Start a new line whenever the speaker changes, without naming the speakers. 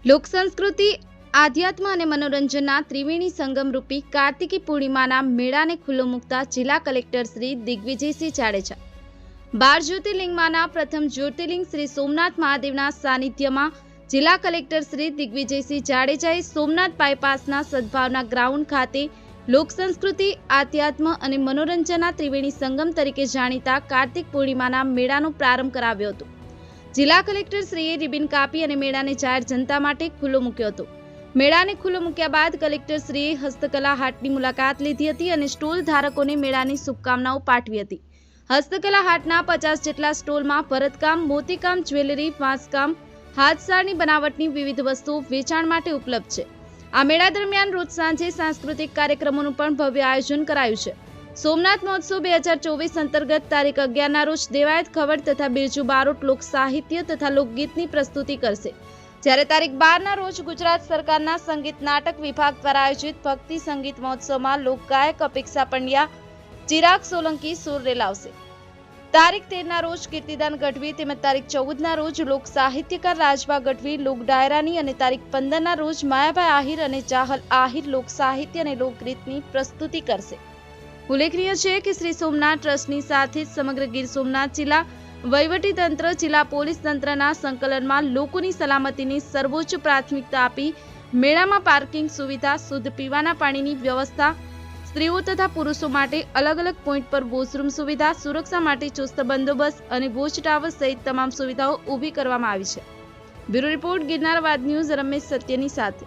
લોક સંસ્કૃતિ, આધ્યાત્મ અને મનોરંજનના ત્રિવેણી સંગમરૂપી કાર્તિકી પૂર્ણિમાના મેળાને ખુલ્લો મૂકતા જિલ્લા કલેક્ટર શ્રી દિગ્વિજયસિંહ જાડેજા 12 જ્યોતિર્લિંગમાંના પ્રથમ જ્યોતિર્લિંગ શ્રી સોમનાથ મહાદેવના સાનિધ્યમાં જિલ્લા કલેક્ટર શ્રી દિગ્વિજયસિંહ જાડેજાએ સોમનાથ બાયપાસના સદભાવના ગ્રાઉન્ડ ખાતે લોક સંસ્કૃતિ, આધ્યાત્મ અને મનોરંજનના ત્રિવેણી સંગમ તરીકે જાણીતા કાર્તિક પૂર્ણિમાના મેળાનો પ્રારંભ કરાવ્યો હતો। જિલ્લા કલેક્ટર શ્રીએ રિબિન કાપી અને મેળાને જાહેર જનતા માટે ખુલ્લો મૂક્યો હતો। મેળાને ખુલ્લો મૂક્યા બાદ કલેક્ટર શ્રીએ હસ્તકલા હાટની મુલાકાત લીધી હતી અને સ્ટોલ ધારકોને મેળાની શુભકામનાઓ પાઠવી હતી। હસ્તકલા હાટના 50 જેટલા સ્ટોલમાં ભરતકામ, મોતીકામ, જ્વેલરી, વાંસકામ, હાથસાળની બનાવટની વિવિધ વસ્તુઓ વેચાણ માટે ઉપલબ્ધ છે। આ મેળા દરમિયાન રોજ સાંજે સાંસ્કૃતિક કાર્યક્રમોનું પણ ભવ્ય આયોજન કરાયું છે। સોમનાથ મહોત્સવ 2024 અંતર્ગત તારીખ 11ના રોજ દેવાયત ખવડ તથા બિરજુ બારોટ લોક સાહિત્ય તથા લોકગીતની પ્રસ્તુતિ કરશે, જ્યારે તારીખ 12ના રોજ ગુજરાત સરકારના સંગીત નાટક વિભાગ દ્વારા આયોજિત ભક્તિ સંગીત મહોત્સવમાં લોકગાયક અપેક્ષા પંડ્યા, ચિરાગ સોલંકી સુર રેલાવશે। તારીખ 13ના રોજ કીર્તિદાન ગઢવી તેમજ તારીખ 14ના રોજ લોક સાહિત્યકાર રાજભા ગઢવી લોક ડાયરાની અને તારીખ 15ના રોજ માયાભાઈ આહિર અને ચાહલ આહિર લોક સાહિત્ય અને લોકગીતની પ્રસ્તુતિ કરશે। ઉલ્લેખનીય છે કે શ્રી સોમનાથ ટ્રસ્ટની સાથે જ સમગ્ર ગીર સોમનાથ જિલ્લા વહીવટીતંત્ર, જિલ્લા પોલીસ તંત્રના સંકલનમાં લોકોની સલામતીની સર્વોચ્ચ પ્રાથમિકતા આપી મેળામાં પાર્કિંગ સુવિધા, શુદ્ધ પીવાના પાણીની વ્યવસ્થા, સ્ત્રીઓ તથા પુરુષો માટે અલગ અલગ પોઈન્ટ પર વોશરૂમ સુવિધા, સુરક્ષા માટે ચુસ્ત બંદોબસ્ત અને વોચ ટાવર સહિત તમામ સુવિધાઓ ઊભી કરવામાં આવી છે। બ્યુરો રિપોર્ટ, ગિરનાર વાદ ન્યૂઝ, રમેશ સત્યની સાથે।